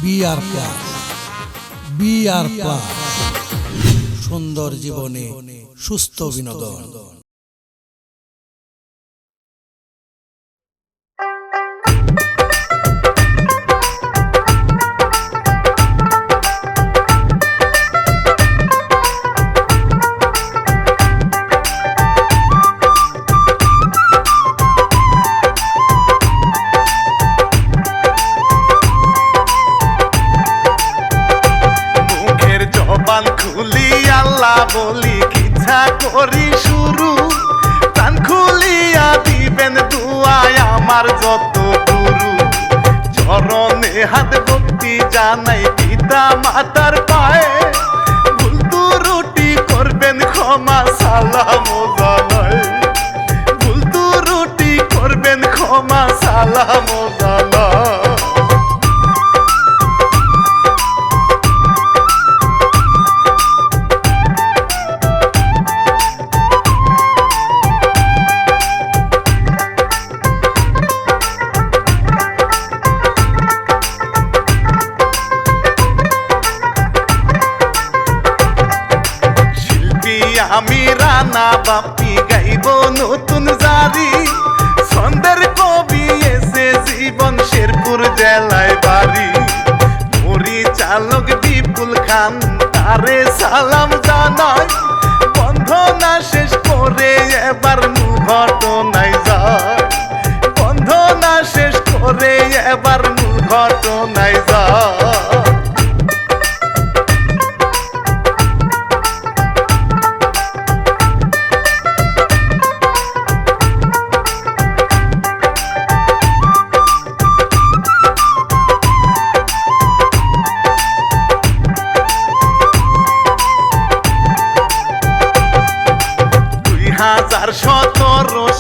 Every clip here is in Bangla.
BR plus. বিআর প্লাস, সুন্দর জীবনে সুস্থ বিনোদন। খুলি আল্লাহ বলি কিচ্ছা করি শুরু, প্রাণ খুলিয়া দিবেন দুয়ায় আমার যত গুরু। চরণে হাত ভক্তি জানাই পিতা মাতার পায়ে, ভুল ত্রুটি করবেন ক্ষমা সালাম জানাই, ভুল ত্রুটি করবেন ক্ষমা সালাম জানাই। আমি রানা বাপি গাইব নতুন জারি, ছন্দের কবি এসে জীবন শেরপুর জেলায় বাড়ি। পরিচালক বিপুল খান তারে সালাম জানাই, বন্ধনা শেষ করে এবার মূল ঘটনায় যায়, বন্ধনা শেষ করে এবার মূল ঘটনায় যায়।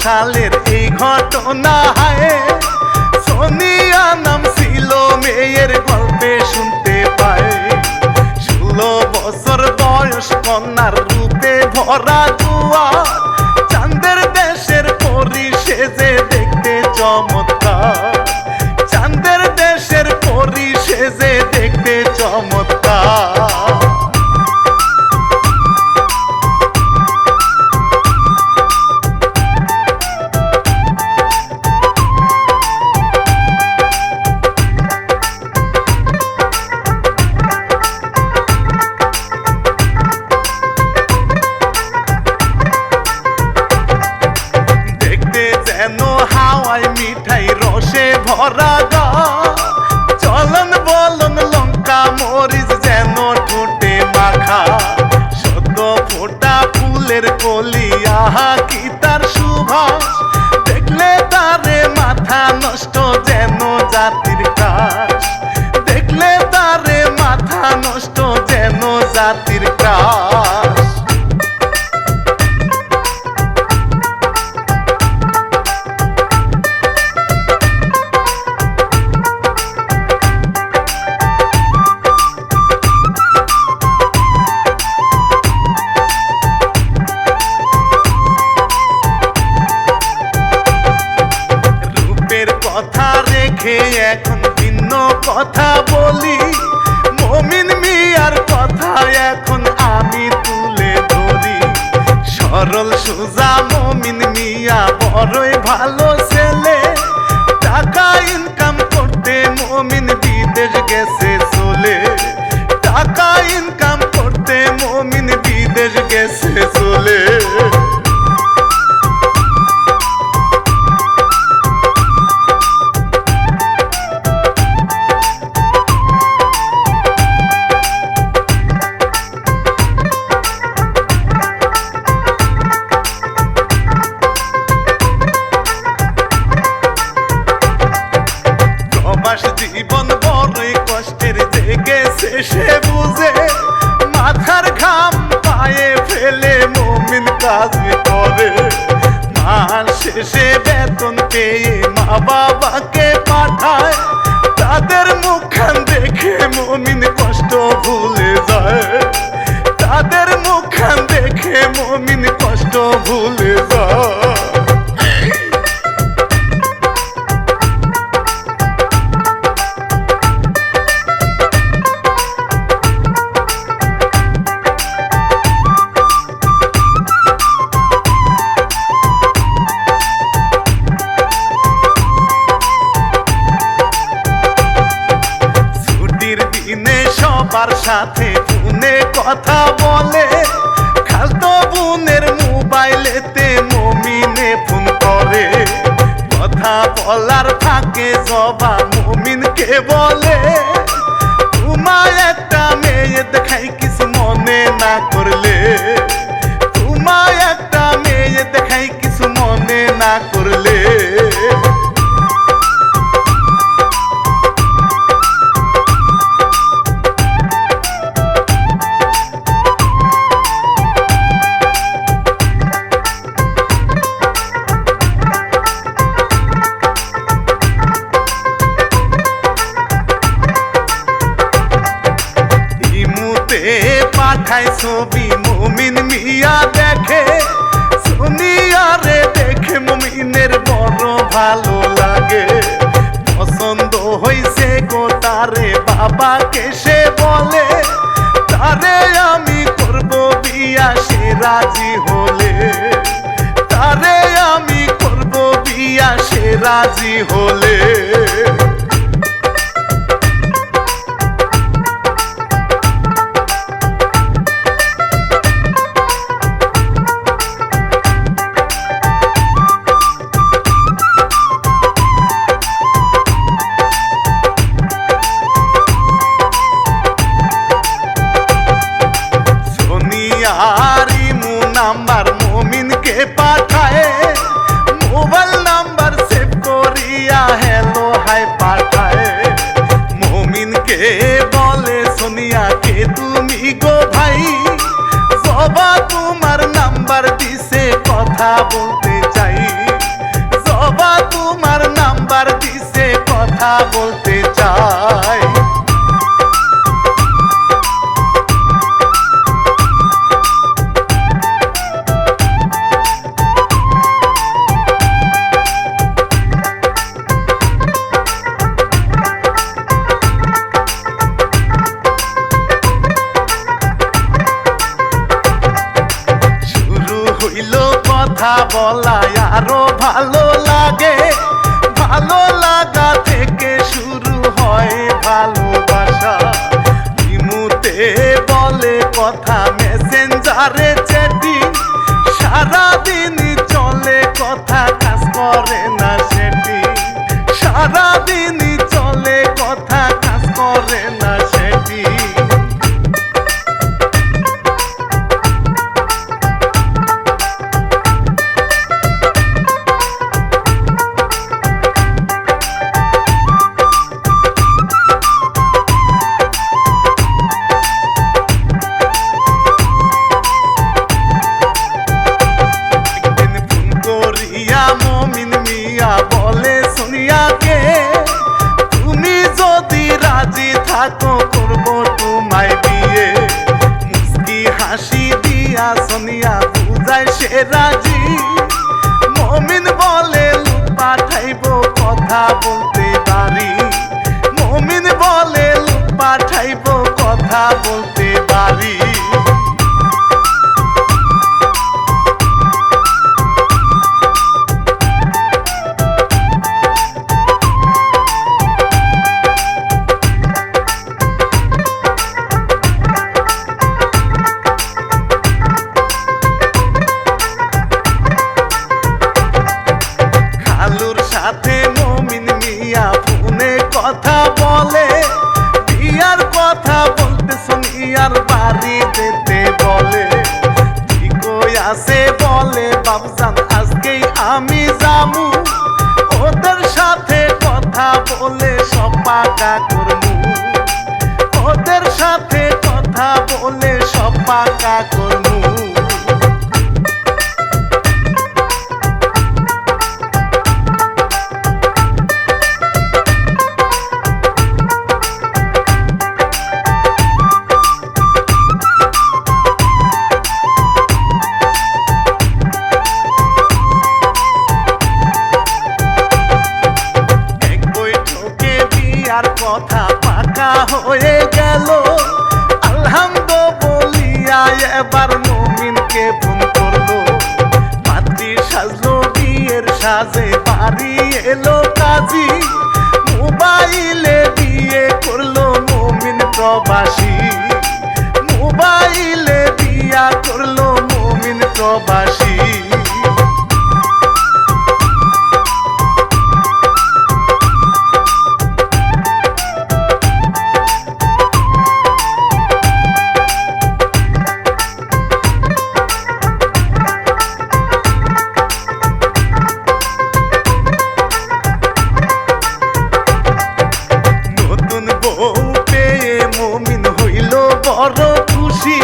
সালের এই ঘটনা হায়, সোনিয়া নাম ছিল মেয়ের গল্পে শুনতে পায়। 16 বছর বয়স কন্যার রূপে ভরা দুয়ার, চাঁদের দেশের পরি সেজে দেখতে চমৎকার, চাঁদের দেশের পরি সেজে দেখতে চমৎকার। মিঠাই রসে ভরা গা, চলন বলন লঙ্কা মরিচ যেন ঠোঁটে মাখা। শত ফোটা ফুলের কলি আহা কি তার সুভাষ, দেখলে তারে মাথা নষ্ট যেন জাতির কাশ, দেখলে তারে মাথা নষ্ট যেন জাতির কাশ। কথা রেখে এখন ভিন্ন কথা বলি, মমিন মিয়ার কথা এখন আমি তুলে ধরি। সরল সোজা মমিন মিয়া বড়ই ভালো ছেলে, টাকা ইনকাম করতে মমিন বিদেশ গেছে চলে, টাকা ইনকাম করতে মমিন বিদেশ গেছে চলে। জীবন বড়ই কষ্টের জেগেছে সে বুঝে, মাথার ঘাম পায়ে ফেলে মমিন কাজ করে। মাস শেষে বেতন পেয়ে মা বাবাকে পাঠায়, তাদের মুখখান দেখে মমিন কষ্ট ভুলে যায়, তাদের মুখখান দেখে মমিন কষ্ট ভুলে যায়। সাথে ফোনে কথা বলে, খালতো বোনের মোবাইলেতে মমিনে ফোন করে। কথা বলার ফাঁকে জবা মমিনকে বলে, তোমায় একটা মেয়ে দেখাই কিছু মনে না করলে, তোমায় একটা মেয়ে দেখাই কিছু মনে না করলে। পাঠায় ছবি মুমিন মিয়া দেখে, সোনিয়া রে দেখে মুমিনের বড় ভালো লাগে। পছন্দ হইছে গো তারে বাবাকে সে বলে, তারে আমি করব বিয়া সে রাজি হলে, তারে আমি করব বিয়া সে রাজি হলে। নাম্বার মমিনকে পাঠায়, মোবাইল নাম্বার সেভ করিয়া হ্যালো হাই পাঠায়। মমিনকে বলে সোনিয়াকে তুমি গো ভাই, জবা তোমার নাম্বার দিছে কথা বলতে চাই, জবা তোমার নাম্বার দিছে কথা বলতে চাই। কথা বলায় আরো ভালো লাগে, ভালো লাগা থেকে শুরু হয় ভালোবাসা। ইমুতে বলে কথা মেসেঞ্জারে চ্যাটিং, সারাদিন চলে কথা কাজ করে না সেটি, সারাদিন চলে কথা কাজ করে না সেটি। মমিন মিয়া বলে সোনিয়াকে, তুমি যদি রাজি থাকো করব তোমায় বিয়ে। মুস্কি হাসি দিয়া সোনিয়া বুঝায় সে রাজি, মমিন বলে লোক পাঠাইব কথা বলতে পারি, মমিন বলে লোক পাঠাইব কথা বলতে পারি। সাথে মমিন মিয়া ফোনে কথা বলে, বিয়ার কথা বলতে সোনিয়ার বাড়ি যেতে বলে। ঠিকই আছে বলে বাবজান আজকেই আমি যামু, ওদের সাথে কথা বলে সব পাকা করমু, ওদের সাথে কথা বলে সব পাকা করমু। কথা পাকা হয়ে গেল, আলহামদুলিল্লাহ এবার মমিনকে ফোন করলো। পাত্রী সাজলো বিয়ের সাজে বাড়ি এলো কাজী, মোবাইলে বিয়ে করলো মমিন প্রবাসী। মোবাইলে বিয়া করলো মুমিন প্রবাসী। বড় খুশি,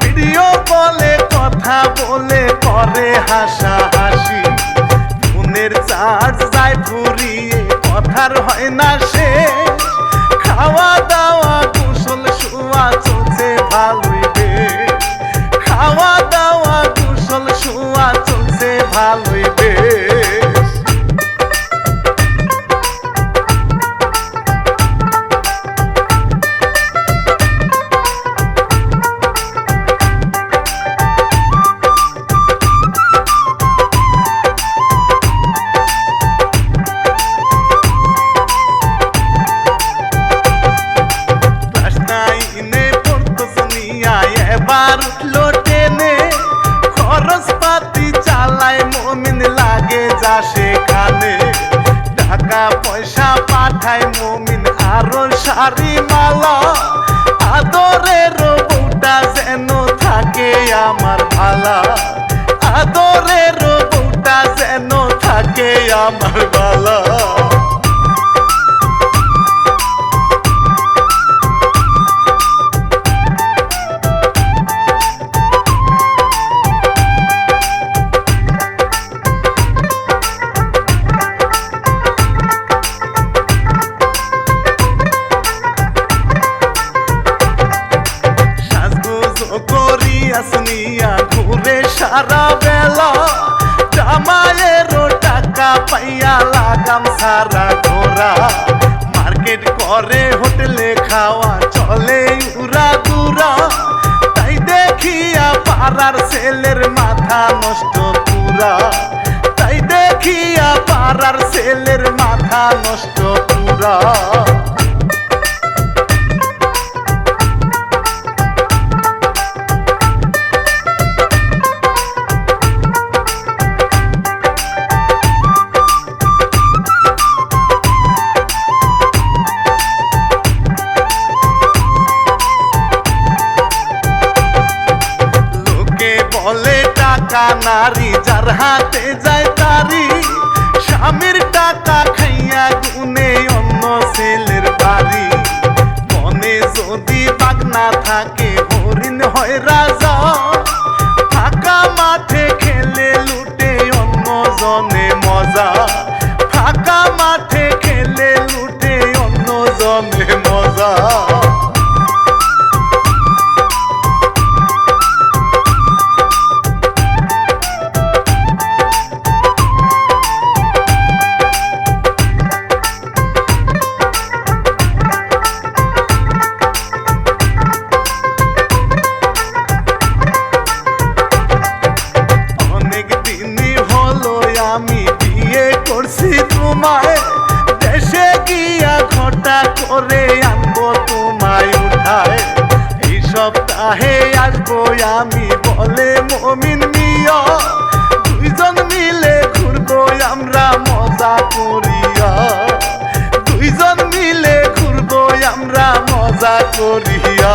ভিডিও কলে কথা বলে করে হাসাহাসি। ফোনের চার্জ যায় ফুরিয়ে কথার হয় না শেষ। খাওয়া দাওয়া কুশল শোয়া চলছে ভালোই বেশ। খাওয়া দাওয়া কুশল শোয়া চলছে ভালোই বেশ। এবার উঠলো টেনে, খরচ পাতি চালায় মুমিন লাগে যা সেখানে। টাকা পয়সা পাঠায় মুমিন আরো শাড়ি মালা। আদরের বউটা যেন থাকে আমার ভালা। আদরের বউটা যেন থাকে আমার ভালা। ঘুরে সারা বেলা, জামাইয়েরও টাকা পাইয়া লাগাম সারা ঘোরা। মার্কেট করে হোটেলে খাওয়া চলে উড়া দুরা। তাই দেখিয়া পাড়ার ছেলের মাথা নষ্ট পুরা। তাই দেখিয়া পাড়ার ছেলের মাথা নষ্ট পুরা। বলে টাকা নারী, যার হাতে যায় তারি। স্বামীর টাকা খাইয়া গুনে অন্য ছেলের বাড়ি। মনে যদি বাগ না থাকে হরিণ হয় রাজা। ফাঁকা মাঠে খেলে লুটে অন্য জনে মজা। ফাঁকা মাঠে খেলে লুটে অন্য জনে মজা। আমি বিয়ে করছি তোমায়, দেশে গিয়া ঘটা করে আনবো তোমায় উঠায়। এই সপ্তাহে আসবো আমি বলে মুমিন মিয়া। দুইজন মিলে ঘুরবো আমরা মজা করিয়া। দুইজন মিলে ঘুরবো আমরা মজা করিয়া।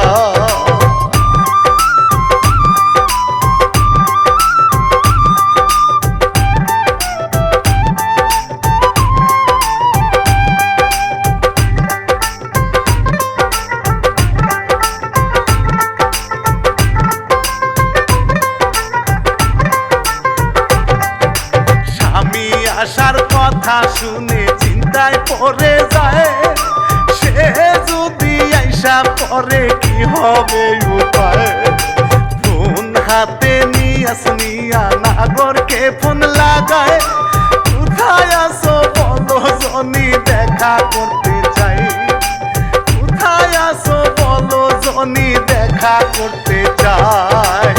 আসার কথা শুনে চিন্তায় পড়ে যায়। সে যদি আইসা পরে কি হবে উপায়। ফোন হাতে নিয়া নাগরকে ফোন লাগায়। কোথায় আসো বলো জনি দেখা করতে চাই। কোথায় আসো বলো জনি দেখা করতে চাই।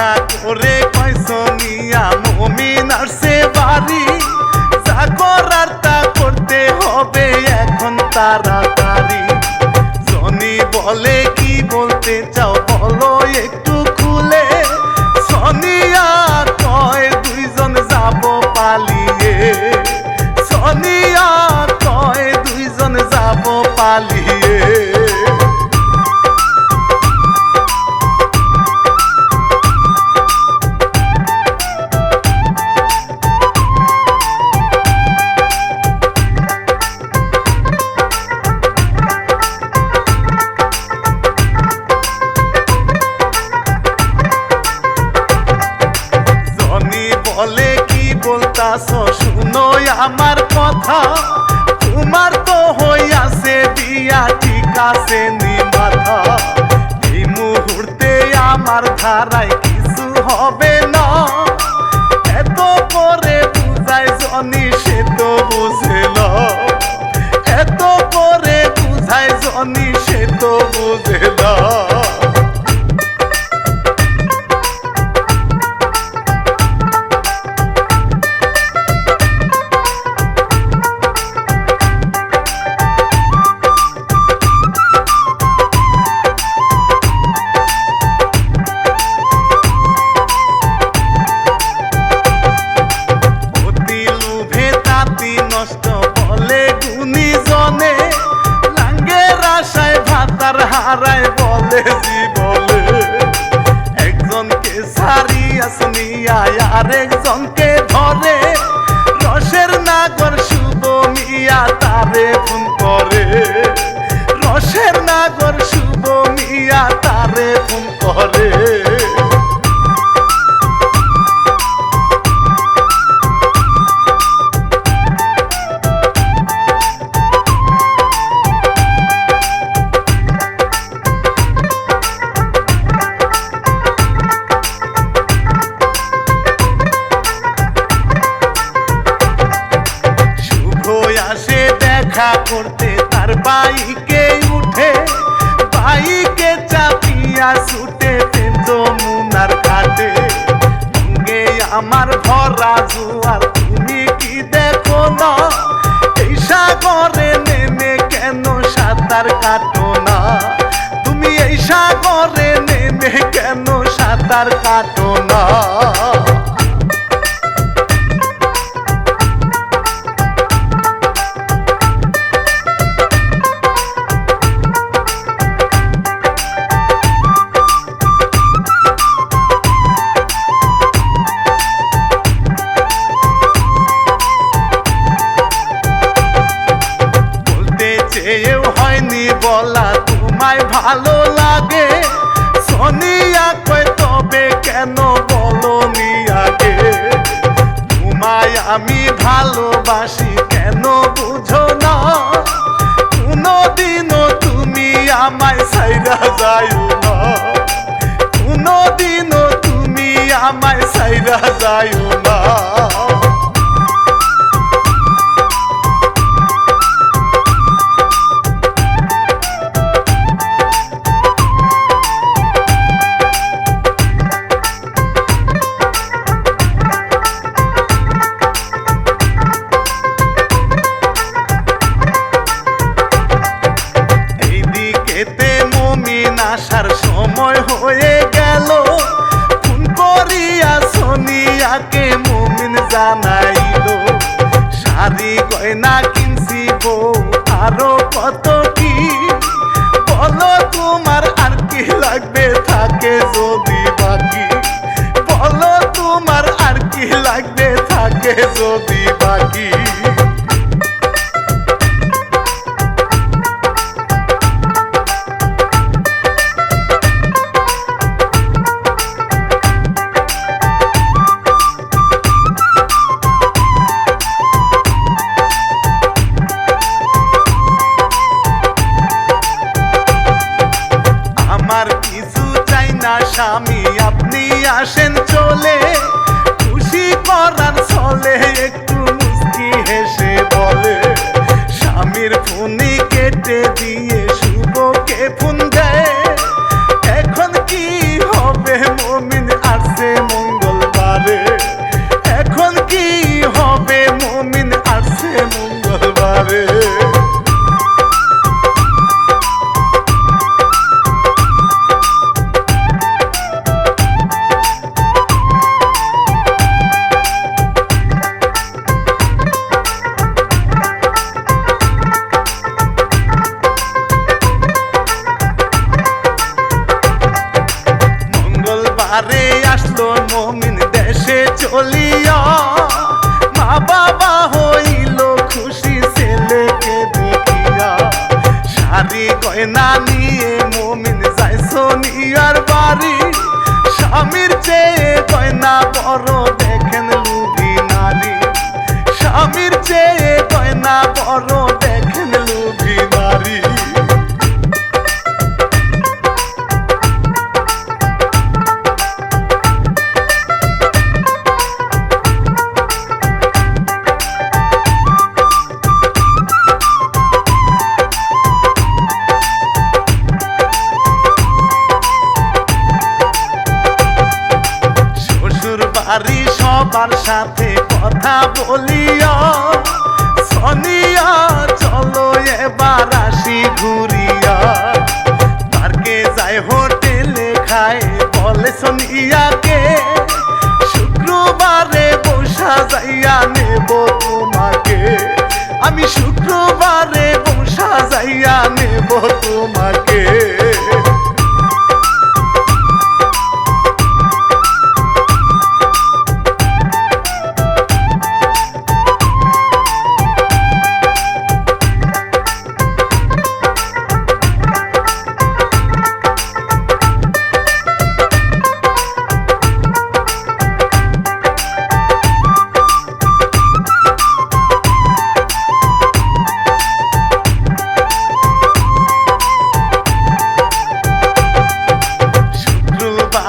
দেখা করে কয় সোনিয়া মুমিন আসছে বাড়ি, যা করার তা করতে হবে এখন তাড়াতাড়ি। জনি বলে কি বলতে চাও বলো একটু খুলে, সোনিয়া কয় দুইজন যাব পালিয়ে, সোনিয়া কয় দুইজন যাব পালিয়ে। বলে কি বলতাছো শুনো আমার কথা, তোমার তো হইয়াছে বিয়া ঠিক আছে নি মাথা। এই মুহূর্তে আমার ধারায় কিছু হবে না, এত করে বুঝাই জনি সে তো বুঝে না, এত করে বুঝাই জনি সে তো বুঝে না। নষ্ট বলে গুণীজনে, লাঙ্গের আশায় ভাতার হারায় বলে জীবলে। একজনকে সারিয়া শুনিয়া আরেকজনকে ধরে, রসের নাগর শুভ মিয়া তারে ফোন করে, রসের নাগর শুভ মিয়া তারে ফোন করে। আসে দেখা করতে তার বাইকে উঠে, বাইকে চাপিয়া ছুটে যমুনার ঘাটে। সঙ্গে আমার ভরা জোয়ার তুমি কি দেখো না, এই সাগরে নেমে কেন সাঁতার কাটো না, তুমি এই সাগরে নেমে কেন সাঁতার কাটো না। চেয়েও হয়নি বলা তোমায় ভালো লাগে, সোনিয়া কয় তবে কেন বলনি আগে, তোমায় আমি ভালোবাসি কেন বুঝো না, কোনদিনও তুমি আমায় ছাইরা যাইও না, কোনদিনও তুমি আমায় ছাইরা যাইও না। আসার সময় হয়ে গেল, ফোন করিয়া সোনিয়াকে মুমিন জানাইল, শাড়ি গয়না কিনছি বউ আরো কত কি, বলো তোমার আর কি লাগবে থাকে যদি বাকি, বলো তোমার আর কি লাগবে থাকে যদি বাকি। স্বামী আপনি আসেন চলে, খুশি করার চলে একটু মুস্কি হেসে বলে, স্বামীর ফোনই কেটে দিয়ে শুভকে ফোন দেয়, এখন কি হবে মুমিন আসছে বারে আসলো মমিন দেশে চলিয়া, মা বাবা হইল খুশি ছেলেকে দেখিয়া। শাড়ি গয়না নিয়ে মমিন যায় সোনিয়ার বাড়ি, স্বামীর চেয়ে গয়না বড় দেখেন লুভি নারী, স্বামীর চেয়ে গয়না বড় দেখেন লুভি নারী। বাড়ি সবার সাথে কথা বলিয়া, সোনিয়া চলো এবার আসি ঘুরিয়া। পার্কে যায় হোটেলে খায় বলে সোনিয়াকে, শুক্রবারে বসা যাইয়া নেব তোমাকে, আমি শুক্রবারে বসা যাইয়া নেব তোমাকে।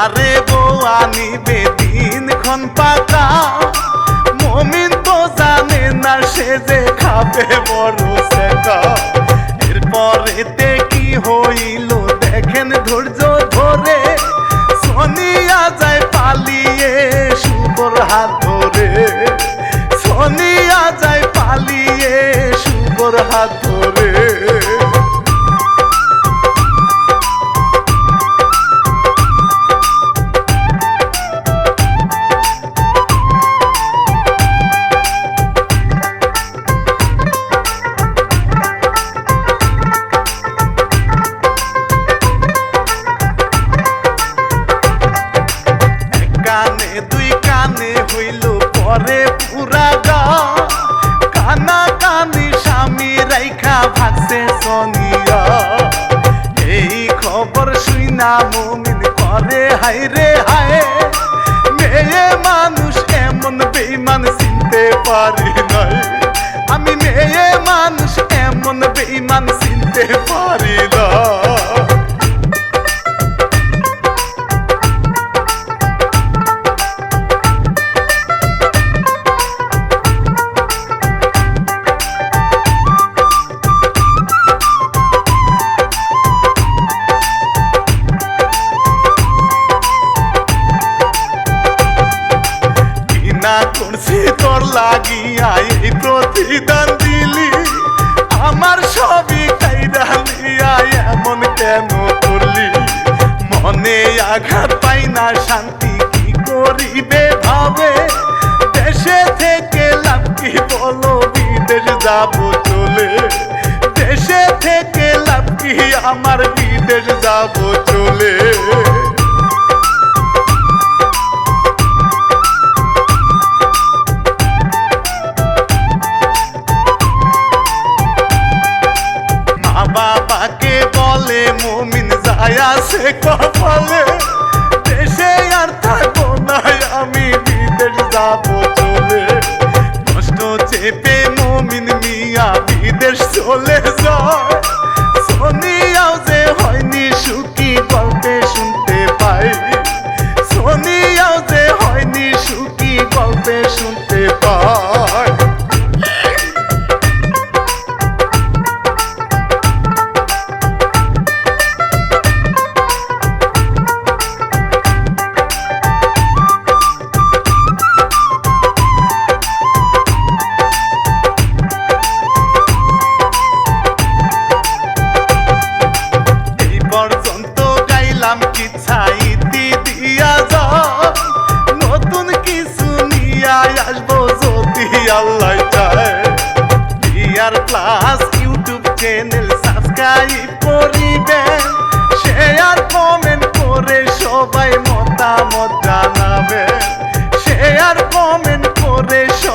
আরে বউ আনিবে দিনক্ষণ পাকা, মমিন তো জানে না সে যে খাবে বড় সেকা। এরপরেতে কি হইল দেখেন ধৈর্য ধরে, সোনিয়া যায় পালিয়ে শুভর হাত ধরে, সোনিয়া যায় পালিয়ে শুভর হাত ধরে। কানে দুই কানে হইল পরে পুরা গা, কানা কানি স্বামী রাইখা ভাগছে সোনিয়া। এই খবর শুইনা মমিন করে হায় রে হায়, মেয়ে মানুষ এমন বেঈমান চিনতে পারি নাই, আমি মেয়ে মানুষ এমন বেঈমান চিনতে পারি না। না করছি তোর লাগিয়া এই প্রতিদান দিলি, আমার সবই কাইরা নিয়া এমন কেন করলি। মনে আঘাত পাই না শান্তি কি করিবে ভাবে, দেশে থেকে লাভ কি বলো বিদেশ যাব চলে, দেশে থেকে লাভ কি আমার বিদেশ যাব চলে। বাবাকে বলে মমিন যায় আছে কপালে, দেশে আর থাকবো না আমি বিদেশ যাব চলে। কষ্ট চেপে মমিন মিয়া বিদেশ চলে যায়, সোনিয়াও যে হয়নি সুখী গল্পে শুনতে পাই, সোনিয়াও যে হয়নি সুখী গল্পে শুনতে পাই। কিচ্ছা ইতি দিয়া যা, নতুন কিছু নিয়ে আসবো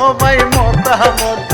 সবাই মতামত